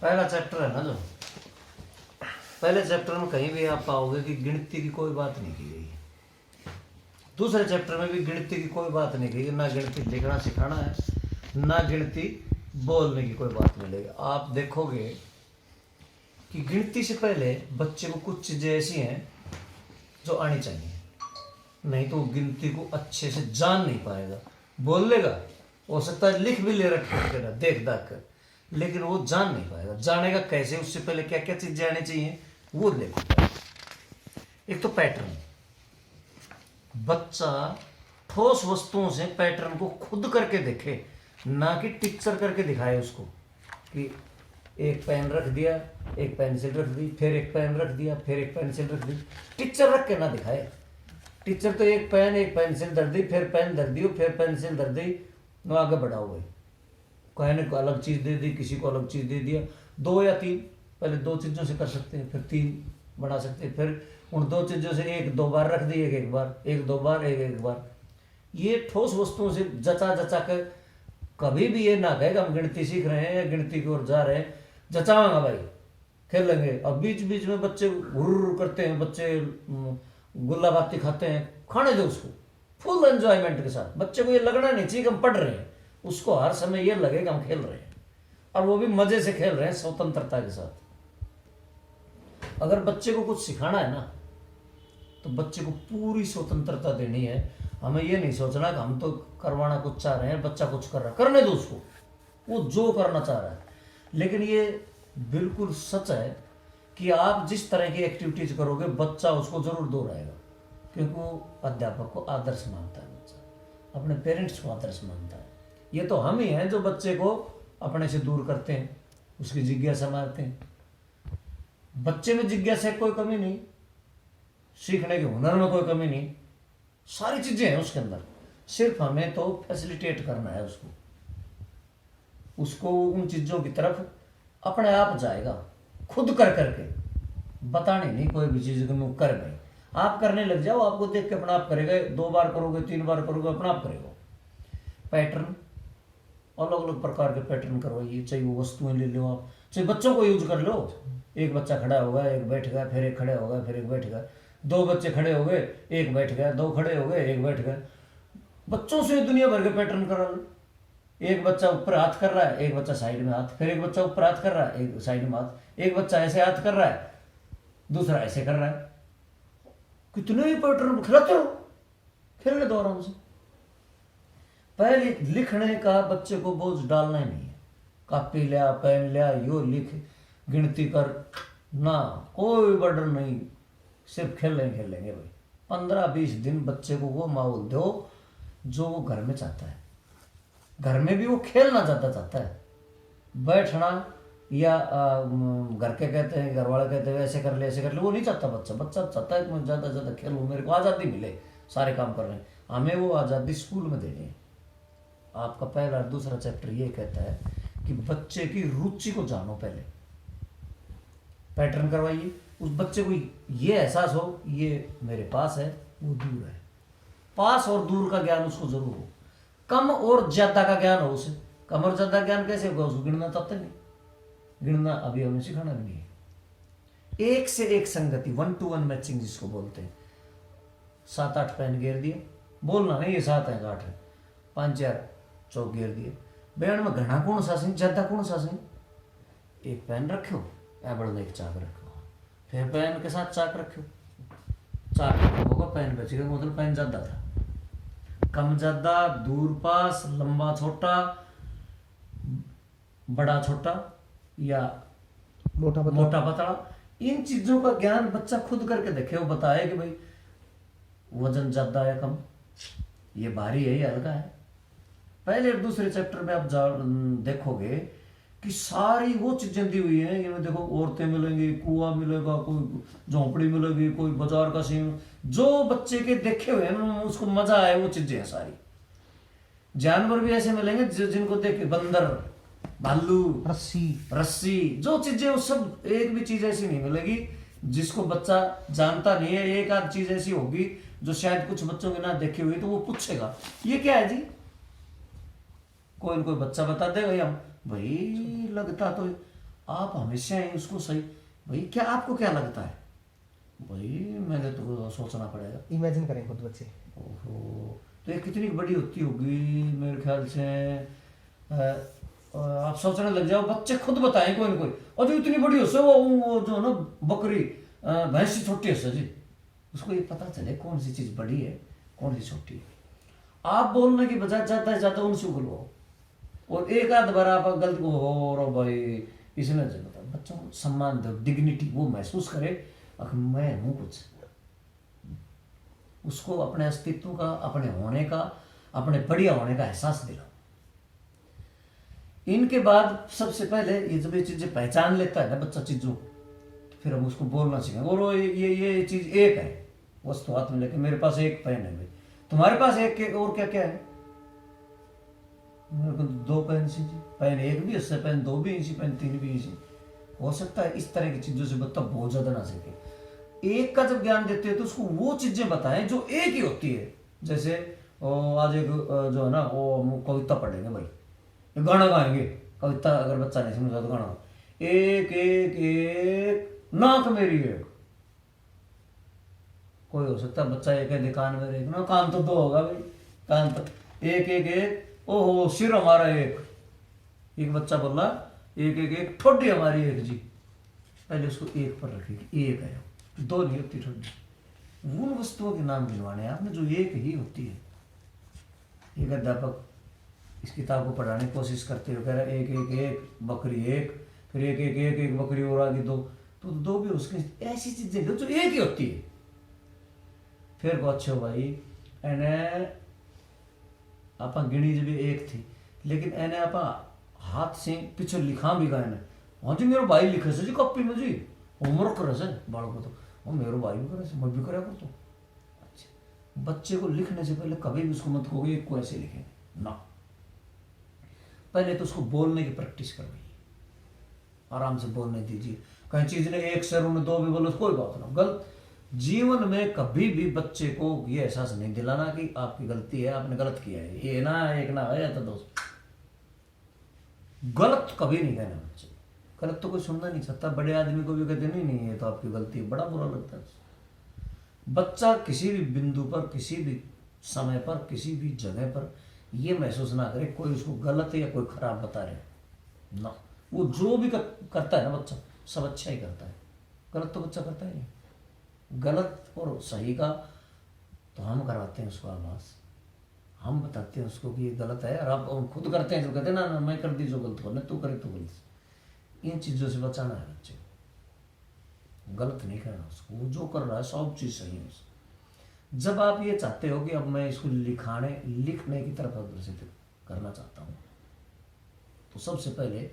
पहला चैप्टर है ना जो पहले चैप्टर में कहीं भी आप पाओगे कि गिनती की कोई बात नहीं की गई है। दूसरे चैप्टर में भी गिनती की कोई बात नहीं की गई, ना गिनती लिखना सिखाना है, ना गिनती बोलने की कोई बात मिलेगी। आप देखोगे कि गिनती से पहले बच्चे को कुछ चीज़ें ऐसी हैं जो आनी चाहिए, नहीं तो वो गिनती को अच्छे से जान नहीं पाएगा। बोल लेगा, हो सकता है लिख भी ले रखे ना देख दाख कर, लेकिन वो जान नहीं पाएगा। जानेगा कैसे? उससे पहले क्या क्या चीजें आनी चाहिए वो देखो। एक तो पैटर्न, बच्चा ठोस वस्तुओं से पैटर्न को खुद करके देखे, ना कि टीचर करके दिखाए उसको कि एक पेन रख दिया, एक पेंसिल रख दी, फिर एक पेन रख दिया, फिर एक पेंसिल रख दी। टीचर रख के ना दिखाए। टीचर तो एक पेन एक पेंसिल धर दी, फिर पेन धर दी, फिर पेंसिल धर दी, वो आगे बढ़ाओ भाई। कहने को अलग चीज़ दे दी, किसी को अलग चीज़ दे दिया, 2 या 3, पहले 2 चीज़ों से कर सकते हैं, फिर 3 बढ़ा सकते हैं, फिर उन 2 चीज़ों से एक 2 बार रख दी, एक बार, एक 2 बार, एक बार। ये ठोस वस्तुओं से जचा जचा कर कभी भी ये ना कहे कि हम गिनती सीख रहे हैं या गिनती की ओर जा रहे हैं, जचावांगा भाई, खेलेंगे। अब बीच बीच में बच्चे हुर्र करते हैं, बच्चे गुल्ला बाती खाते हैं, खाने दो उसको फुल एंजॉयमेंट के साथ। बच्चे को ये लगना नहीं चाहिए कि हम पढ़ रहे हैं, उसको हर समय ये लगे कि हम खेल रहे हैं, और वो भी मजे से खेल रहे हैं, स्वतंत्रता के साथ। अगर बच्चे को कुछ सिखाना है ना, तो बच्चे को पूरी स्वतंत्रता देनी है। हमें ये नहीं सोचना कि हम तो करवाना कुछ चाह रहे हैं, बच्चा कुछ कर रहा है, करने दो उसको, वो जो करना चाह रहा है। लेकिन ये बिल्कुल सच है कि आप जिस तरह की एक्टिविटीज करोगे, बच्चा उसको जरूर दोहराएगा, क्योंकि वो अध्यापक को आदर्श मानता है, बच्चा अपने पेरेंट्स को आदर्श मानता है। ये तो हम ही हैं जो बच्चे को अपने से दूर करते हैं, उसकी जिज्ञासा मारते हैं। बच्चे में जिज्ञासा कोई कमी नहीं, सीखने के हुनर में कोई कमी नहीं, सारी चीजें हैं उसके अंदर। सिर्फ हमें तो फैसिलिटेट करना है उसको उन चीजों की तरफ अपने आप जाएगा, खुद कर करके। बताने नहीं कोई भी चीज कर गए, आप करने लग जाओ, आपको देख के अपना आप करेगा। 2 बार करोगे, 3 बार करोगे, अपना आप करेगा। पैटर्न, अलग अलग प्रकार के पैटर्न करवाइए, चाहे वो वस्तुएं ले लो, आप चाहे बच्चों को यूज कर लो। एक बच्चा खड़ा होगा, एक बैठ गया, फिर एक खड़े होगा, फिर एक बैठ गया, 2 बच्चे खड़े हो गए, एक बैठ गया, 2 खड़े हो गए, एक बैठ गया। बच्चों से दुनिया भर के पैटर्न करा लो। एक बच्चा ऊपर हाथ कर रहा है, एक बच्चा साइड में हाथ, फिर एक बच्चा ऊपर हाथ कर रहा है, एक साइड में हाथ, एक बच्चा ऐसे हाथ कर रहा है, दूसरा ऐसे कर रहा है। कितने ही पैटर्न खिलाते हो, खेलने दो आराम से। पहले लिखने का बच्चे को बोझ डालना ही नहीं है। कॉपी लिया, पेन लिया, यो लिख, गिनती कर, ना कोई बर्डन नहीं, सिर्फ खेलेंगे भाई। 15-20 दिन बच्चे को वो माहौल दो जो वो घर में चाहता है। घर में भी वो खेलना ज़्यादा चाहता है, बैठना या घर के कहते हैं, घर वाले कहते हैं ऐसे कर ले, ऐसे कर ले, वो नहीं चाहता बच्चा। बच्चा चाहता है कि मैं ज़्यादा से ज़्यादा खेलूँ, मेरे को आज़ादी मिले, सारे काम कर रहे हैं। हमें वो आज़ादी स्कूल में देनी है। आपका पहला और दूसरा चैप्टर ये कहता है कि बच्चे की रुचि को जानो। पहले पैटर्न करवाइए, उस बच्चे को ये एहसास हो ये मेरे पास है, वो दूर है। पास और दूर का ज्ञान उसको जरूर हो, कम और ज्यादा का ज्ञान हो उसे। कम और ज्यादा ज्ञान कैसे होगा? उसको गिनना चाहते नहीं, गिनना अभी हमें सिखाना भी नहीं है। एक से एक संगति, 1 to 1 मैचिंग जिसको बोलते हैं। 7-8 पेन घेर दिए, बोलना नहीं ये 7 है 8 है, 5-4 चौक घेर दिए। बयान में घना कौन सा सिंह, ज्यादा कौन सा सिंह? एक पेन रखो, एबड़ एक चाक रखो, फिर पेन के साथ चाक रखो, चाक होगा पेन बचेगा, मतलब पेन ज्यादा था। कम ज्यादा, दूर पास, लंबा छोटा, बड़ा छोटा या मोटा पतला, इन चीजों का ज्ञान बच्चा खुद करके देखे। वो बताए कि भाई वजन ज्यादा या कम, ये भारी है या हल्का है। पहले और दूसरे चैप्टर में आप देखोगे कि सारी वो चीजें दी हुई हैं। ये देखो, औरतें मिलेंगी, कुआं मिलेगा, कोई झोंपड़ी मिलेगी, कोई बाजार का सीन, जो बच्चे के देखे हुए हैं उसको मजा आए, वो चीजें हैं सारी। जानवर भी ऐसे मिलेंगे जिनको देखे, बंदर, भालू, रस्सी, जो चीजें, वो सब, एक भी चीज ऐसी नहीं मिलेगी जिसको बच्चा जानता नहीं है। एक आध चीज ऐसी होगी जो शायद कुछ बच्चों के ना देखी हुई, तो वो पूछेगा ये क्या है जी, कोई न कोई बच्चा बता देगा, हम भाई लगता तो आप हमेशा ही उसको सही, भाई क्या आपको क्या लगता है, भाई मैंने तो सोचना पड़ेगा। इमेजिन करें खुद बच्चे। ओहो, तो ये कितनी बड़ी होती होगी मेरे ख्याल से। आप सोचने लग जाओ, बच्चे खुद बताएं कोई ना कोई, और जो इतनी बड़ी हो से वो जो ना बकरी भैंस से छोटी हो जी, उसको ये पता चले कौन सी चीज़ बड़ी है कौन सी छोटी है। आप बोलने की बजाय ज़्यादा से ज़्यादा उनसे बुलवाओ, और एक आध बार आप गलती को हो रो भाई इसने बता, बच्चों को सम्मान दो, डिग्निटी, वो महसूस करे अगर मैं हूँ कुछ, उसको अपने अस्तित्व का, अपने होने का, अपने बढ़िया होने का एहसास दिलाओ। इनके बाद सबसे पहले ये जब ये चीज़ें पहचान लेता है ना बच्चा चीज़ों, फिर हम उसको बोलना सीखेंगे, और ये चीज़ एक है, वस्तु हाथ में लेके, मेरे पास एक पेन है भाई, तुम्हारे पास एक के और क्या क्या है, मेरे को 2 पेन सी जी, पेन एक भी इससे, पेन 2 भी इंची, पेन 3 भी इंची, हो सकता है इस तरह की चीज़ों से बच्चा बहुत ज़्यादा ना सीखे। एक का जब ज्ञान देते हैं तो उसको वो चीज़ें बताएं जो एक ही होती है। जैसे आज एक जो है ना वो हम कविता पढ़ेंगे भाई, गाना गाएंगे, कविता अगर बच्चा नहीं समझा तो गाना, एक एक एक नाक मेरी एक, कोई हो सकता है बच्चा एक है कान मेरे एक ना, कान तो 2 होगा भाई, कान तो एक एक एक, ओहो सिर हमारा एक बच्चा बोल रहा एक एक एक, ठोडी हमारी एक जी, पहले उसको एक पर रखिए, एक है, 2 नहीं होती ठोडी। उन वस्तुओं के नाम गिनवाने आपने जो एक ही होती है। एक अध्यापक इस किताब को पढ़ाने की कोशिश करते हुए कह रहा है एक एक एक बकरी एक, फिर एक एक एक एक बकरी और आगे 2, तो 2 भी उसके, ऐसी चीजें जो एक ही होती है। फिर को अच्छे भाई एने आप गिणी जब एक थी, लेकिन एने आप हाथ से पीछे लिखा भी गए ने, हाँ जी मेरे भाई लिखे से जी कॉपी में जी, होमवर्क करे से बाल को, तो वो मेरे भाई भी करे से, मैं भी करा कर तो। अच्छा, बच्चे को लिखने से पहले कभी भी उसको मत कहोगे एक को ऐसे लिखेंगे ना, पहले तो उसको बोलने की प्रैक्टिस करवाइए, आराम से बोलने दीजिए। कहीं चीज ने एक सर उन्हें 2 भी बोलो कोई बात ना, गलत जीवन में कभी भी बच्चे को ये एहसास नहीं दिलाना कि आपकी गलती है, आपने गलत किया है, ये ना एक ना है तो दोस्त, गलत कभी नहीं कहना बच्चे, गलत तो कोई सुनना नहीं चाहता। बड़े आदमी को भी कहते नहीं ये तो आपकी गलती है, बड़ा बुरा लगता है। बच्चा किसी भी बिंदु पर, किसी भी समय पर, किसी भी जगह पर ये महसूस ना करे कोई उसको गलत है या कोई खराब बता रहे ना, वो जो भी करता है ना बच्चा सब अच्छा ही करता है, गलत तो बच्चा करता ही नहीं। गलत और सही का तो हम करवाते हैं उसको आभास, हम बताते हैं उसको कि ये गलत है, और आप खुद करते हैं जो कहते हैं ना मैं कर दी जो गलत हो, तू करे तो गलत। इन चीज़ों से बचाना है बच्चे को, गलत नहीं करना उसको, वो जो कर रहा है सब चीज़ सही है उसको। जब आप ये चाहते हो कि अब मैं इसको लिखने की तरफ अग्रसित करना चाहता हूँ, तो सबसे पहले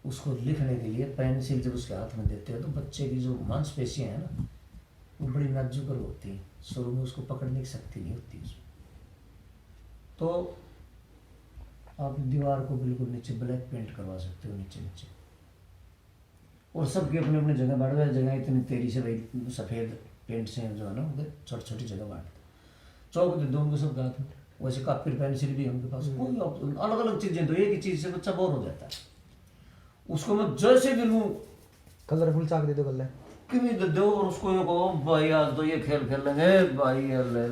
उसको लिखने के लिए पेंसिल जब उसके हाथ में देते हो तो बच्चे की जो मांसपेशियाँ हैं ना वो बड़ी नाजुक होती हैं, शुरू में उसको पकड़ने की शक्ति नहीं होती उसमें। तो आप दीवार को बिल्कुल नीचे ब्लैक पेंट करवा सकते हो, नीचे नीचे, और सबकी अपनी अपनी जगह बांट दो, जगह इतनी तेजी से भाई सफ़ेद पेंट से जो है ना उधर छोटी छोटी जगह बांट दो, चौक दे दो उनको सब हाथ में, वैसे काफी पेंसिल भी है उनके पास, कोई अलग अलग चीज़ें, तो एक ही चीज़ से बच्चा बोर हो जाता है। उसको मैं जैसे भी लूँ कलरफुल चाक दे दो गले कि दे दो, और उसको ये कहो भाई आज तो ये खेल खेल लेंगे भाई, ले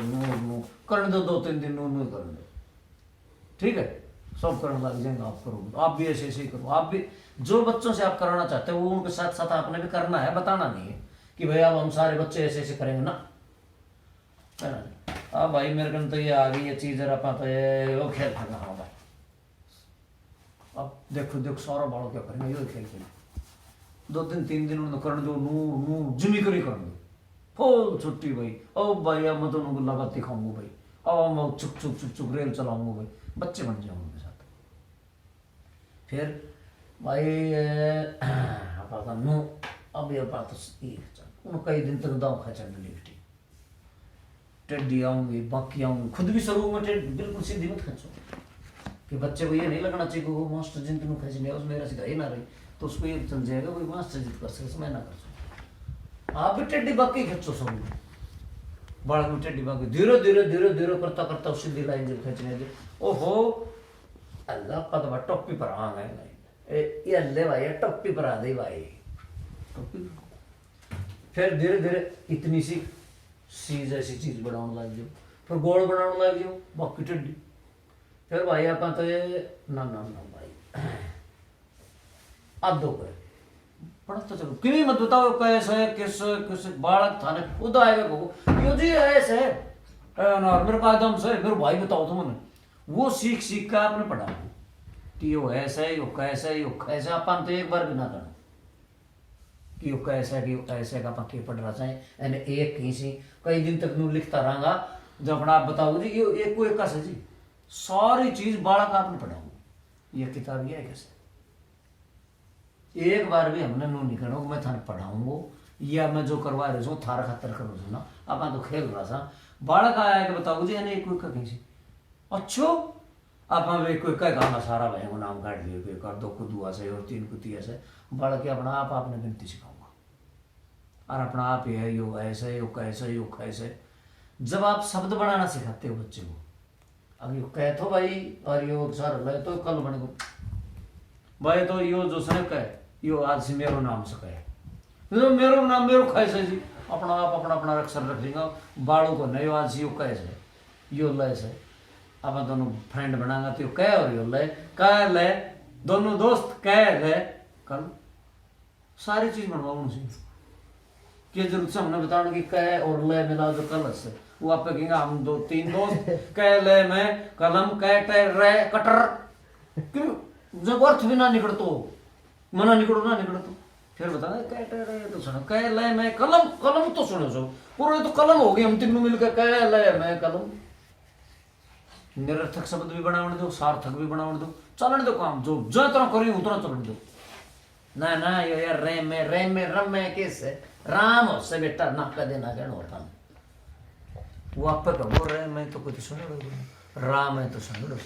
नू करने दो 2-3 दिन नू करने दो, ठीक है सब करने लग जाएंगे, आप करो, आप भी ऐसे ऐसे ही करो, आप भी जो बच्चों से आप कराना चाहते हो वो उनके साथ साथ आपने भी करना है, बताना नहीं है कि भाई अब हम सारे बच्चे ऐसे ऐसे करेंगे ना, है ना। अब भाई मेरे को तो ये आ गई ये चीज़ जरा तो ये वो खेल खेलना, हाँ भाई अब देखो सारा बाड़ो क्या करेंगे, ये खेल खेल 2-3 दिन उन्होंने करने दो, नू जिमी करी करने दो, फुल छुट्टी भाई, ओ भाई अब मैं तो उनको लगाती खाऊंगा भाई, अब मैं चुप रेल चलाऊंगा भाई, बच्चे बन जाऊंगे उनके साथ। फिर भाई नू अब ये बात उन कई दिन तक दाव खचा लिफ्टी टेढ़ी आऊंगी, बाकी आऊंगी, खुद भी शुरू में बिल्कुल सीधी मत खींचो कि बच्चे को ये नहीं लगना चाहिए कि वो मास्टर जिन तेनों खींच लिया उसमें मेरा सीधा ही ना रही, तो उसको ये चल जाएगा कोई मास्टर जिद कर सके मैं ना कर सकूँ। आप भी टेढ़ी बाकी खींचो सब बालक में टेढ़ी बाकी धीरे धीरे धीरे धीरे करता करता सीधी लाइन जब खींचने दे, ओहो अल्लाह का तो टॉपी पर आ गए लाइन, ये ले भाई टप्पी पर आ दे भाई टप्पी। फिर धीरे धीरे इतनी सी चीज ऐसी चीज बनाने लग जाओ, फिर गोल बनाने लग जाओ बाकी टिड्डी। फिर भाई आप तो ये ना ना ना भाई आधो कर पढ़ता चलो कि मत बताओ कैसे किस किस बालक थाने खुद आएगा को क्यों जी ऐसे ना मेरे का एकदम से मेरे भाई बताओ तुमने वो सीख सीख कर आपने पढ़ा कि यो ऐसे यो कैसे यो कैसे अपन तो एक बार भी ना करना कि यो कैसे कि यो ऐसे का अपन के पढ़ रहा चाहे यानी एक ही सी कई दिन तक नू लिखता रहूंगा जब अपना आप बताओ जी यो एक को एक का जी सारी चीज बालक आपने पढ़ाऊंगा ये किताब ये है कैसे एक बार भी हमने नू नहीं करो मैं थाने पढ़ाऊंगा या मैं जो करवा रही हूँ थारा खातर करो ना अपन तो खेल रहा था बालक आया कि बताओ जी एक कोई कहीं से अच्छो आप हमें कोई कह गाना सारा भाई को नाम काट दिए कोई कर दो खुदुआ से और तीन कुतिया से बालक के अपना आप आपने गिनती सिखाऊंगा और अपना आप ही है यो ऐसे यो कैसे यो कैसे जब आप शब्द बनाना सिखाते हो बच्चे को अब यो कह तो भाई और यो सर ले तो कल बने को भाई तो यो जो सने कहे यो आज से मेरो नाम से कहे मेरो नाम मेरो कैसे जी अपना आप अपना अपना अक्षर रख देंगे बाड़ों को नहीं आज यो कैसे यो लय से अब दोनों फ्रेंड बनाएंगे तो कह और यो लय कह ले दोनों दोस्त कह ले कल सारी चीज बनवाओ उनसे क्या जरूरत से हमने बताना कि कह और लय मिला जो कल से वो आप कहेंगे हम दो तीन दोस्त कह ले मैं कलम कह टे रे कटर क्यों जब अर्थ भी ना निकलतो मना निकलो ना निकलतो फिर बता कह टे रे तो सुनो कह ले मैं कलम कलम तो सुनो सो पूरे तो कलम हो गई हम तीनों मिलकर कह ले मैं कलम निरर्थक शब्द भी बनाने दो सार्थक भी बनाने दो चलने दो काम जो जो तरह करी उतना चलने दो ना ना यो यार रे में रम में कैसे राम से बेटा ना का देना कहना होता वो आप पर बोल रहे मैं तो कुछ सुन रहा राम है तो सुन लो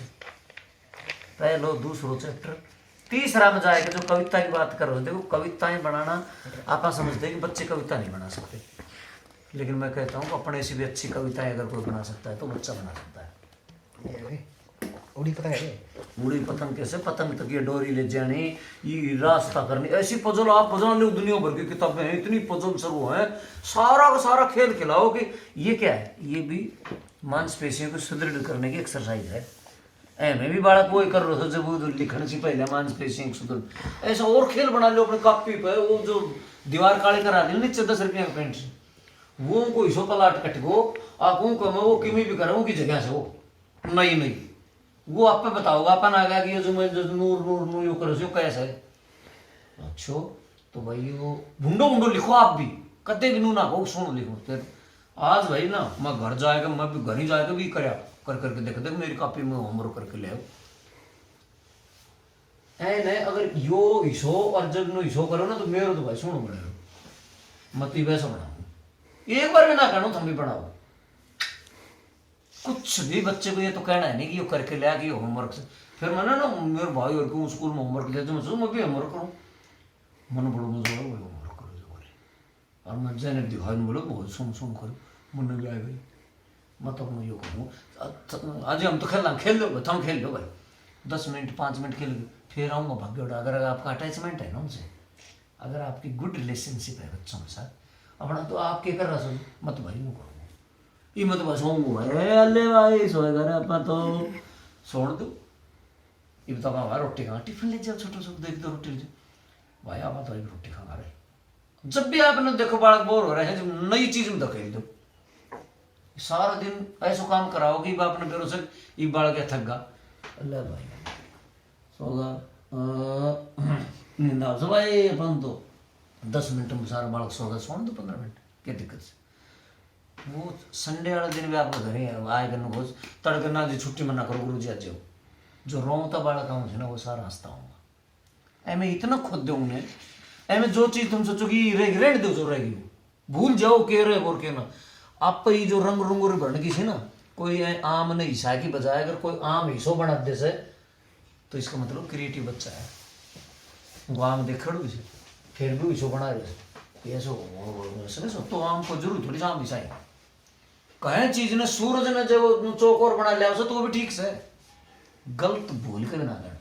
पहलो दूसरो चैप्टर तीसरा में जाएगा जो कविता की बात कर रहे हो देखो कविताएं बनाना आप समझते हैं कि बच्चे कविता नहीं बना सकते लेकिन मैं कहता हूँ अपने से भी अच्छी कविताएं अगर कोई बना सकता है तो बच्चा बना सकता है उड़ी पतंग है उड़ी पतंग कैसे पतंग तक ये डोरी ले जानी ये रास्ता करनी ऐसी पजल आप बजा लो दुनिया भर की किताबें हैं इतनी पजल शुरू है सारा का सारा खेल खिलाओ कि ये क्या है ये भी मांसपेशियों को सुदृढ़ करने की एक्सरसाइज है मैं भी बालक वो कर रहा था जब वो लिखने से पहले मांसपेशियों सुदृढ़ ऐसा और खेल बना लो अपने कॉपी पे वो जो दीवार काली करा दी नीचे 10 रुपये का पेंट वो कोई सो पलाट कट गो आप वो किमी भी करो की जगह से वो नहीं वो आप पे बताओगा अपन आ गया कि ये जो मैं जो नूर नूर नूर यू करो सो कैसा है अच्छो तो भाई वो भुंडो भुंडो लिखो आप भी कते भी नू ना हो सुनो लिखो फिर आज भाई ना मैं घर जाएगा मैं भी घर ही जाएगा भी कर करके देख दे मेरी कॉपी में होमवर्क करके ले नहीं अगर यो हिस्सो और जब नो हिस्सो करो ना तो मेरे तो भाई सुनो बने मत ही वैसा बनाओ एक बार भी ना करो तुम भी बनाओ कुछ भी बच्चे को ये तो कहना है नहीं कि ये करके ले कि होमवर्क से फिर मैंने ना मेरे भाई और को स्कूल में होमवर्क ले मैं भी होमवर्क करूँ मन बड़ो मजा है वही होमवर्क करो जो बोले और मैं जैन दिखाई बोलो बहुत सुन करो मन भी आए भाई मैं तो मैं यो करूँ आज हम तो खेल लो तुम खेल लो भाई 10 मिनट 5 मिनट खेल फिर आऊँगा भाग्य उठा अगर आपका अटैचमेंट है ना उनसे अगर आपकी गुड रिलेशनशिप है बच्चों के साथ अपना तो आप क्या कर रहा सो मत भाई वो करो ये मत बस भाई अल्ले भाई सोए घर अपना तो छोड़ दो ये बताओ हमारा रोटी खा टिफिन ले जाओ छोटा छोटा देख दो रोटी ले जाओ भाई आप तो रोटी खा रहे जब भी आपने देखो बालक बोर हो रहे हैं जब नई चीज में धकेल दो सारा दिन ऐसा काम कराओ कि आपने बेरो से ये बालक क्या थक गा अल्लाह भाई सोगा नींद आओ भाई अपन तो 10 मिनट में सारा बालक सोगा सोन दो 15 मिनट क्या दिक्कत से वो संडे वाले दिन भी आपको घर ही आए करने खोज तड़के ना जी छुट्टी मना करो गुरु जी आज जो रोता बालक आऊँ ना वो सारा हंसता हूँ मैं इतना खुद दूंगे मैं जो चीज़ तुम सोचो कि रेड दो जो रहेगी भूल जाओ के रहे और के ना आप ये जो रंग रुंगोरी भरने की थी ना कोई आम ने हिस्सा की बजाय अगर कोई आम हिस्सों बना दे से तो इसका मतलब क्रिएटिव बच्चा है वो आम देख खड़ो इसे फिर भी हिस्सों बना रहे ऐसे तो आम को जरूर थोड़ी आम हिस्सा है कहें चीज ने सूरज ने जब चौकोर बना लिया उसे तो वो भी ठीक से गलत भूल के बना कर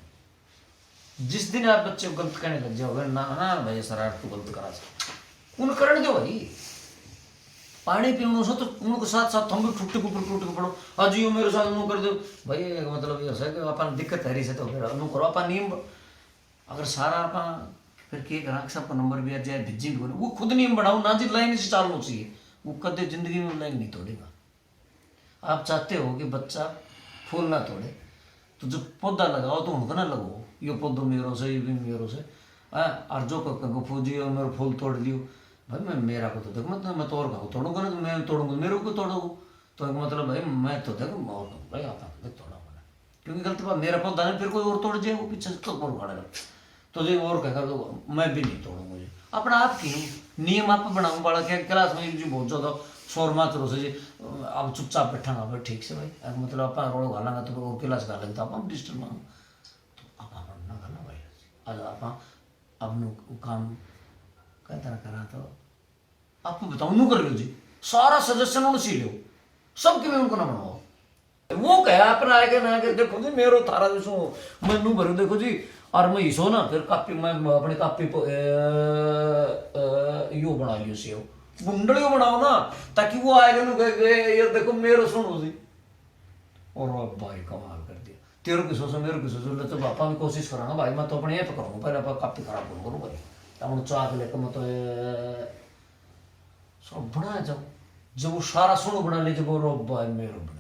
जिस दिन आप बच्चे को गलत कहने लग जाओगे ना ना भाई शरारत तो गलत करा सकते उन करण दो भाई पानी पीने से तो उनके साथ साथ हम भी टूट के पड़ो आज यो मेरे साथ नु कर दो भाई मतलब ये है कि अपन दिक्कत है रही से तो फिर नु करो अपन नियम अगर सारा अपन फिर के ग्राहक सबका नंबर भी आ जाए भिजी भी वो खुद नियम बनाओ ना जी लाइन से चालना चाहिए वो कदे जिंदगी में लाइन नहीं तोड़ेगा आप चाहते हो कि बच्चा फूल ना तोड़े तो जब पौधा लगाओ तो उनको ना लगाओ ये पौधो मेरो से ये भी मेरो से और जो को फूजी और मेरा फूल तोड़ लियो भाई मैं मेरा को तो देखो मैं तो और का तोड़ूंगा ना तो मैं तोड़ूंगा मेरे को तोड़ोगे तो मतलब भाई मैं तो देखो और भाई आता तोड़ा क्योंकि गलत बात मेरा पौधा नहीं फिर कोई और तोड़ जाए वो पीछे से तो और खड़ा तो जो और कहेगा तो मैं भी नहीं तोड़ूंगा जी अपना आप की नियम आप बनाऊँ वाला क्या क्लास में जी बहुत ज़्यादा शोर मत करो से जी अब चुपचाप बैठांगा भाई ठीक से भाई मतलब आप रोड घालांगा तो और क्लास घालेंगे तो आप डिस्टर्ब मांगो तो आप ना करना भाई आज आप अपने काम कहता ना करा तो आपको बताऊँ नू कर लो जी सारा सजेशन उन्हें सी लो सबके में उनको ना बनाओ वो कहे अपना आएगा ना आगे देखो जी मेरो थारा जो मैं नू भरू देखो जी और मैं इसो ना फिर कापी मैं अपने कापी यो बना लियो सेव बुंडलियो बनाओ ना ताकि वो आएगा ना ये देखो मेरो सुनो जी और भाई कमाल कर दिया तेरे की सोचो मेरे की सोचो तो पापा भी कोशिश कराना भाई मैं तो अपने ये तो करूँगा पहले आप कापी खराब करूँ भाई तब चाह के लेकर मैं तो सब बना जाओ जब वो सारा सुनो बना ले जब वो भाई मेरो बने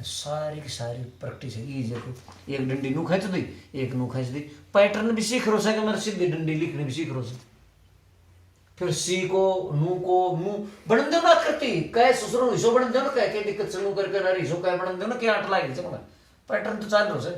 सारी की सारी प्रैक्टिस है ये देखो एक डंडी नू खींच दी एक नू खींच दी पैटर्न भी सीख रो से कि मेरे सीधी डंडी लिखनी भी सीख रो से फिर सी को नू बन दो ना करती कहे ससुरो हिस्सो बन दो ना कह के दिक्कत से नू करके ना हिस्सो कह बन दो ना क्या आठ लाख से पैटर्न तो चाल रो से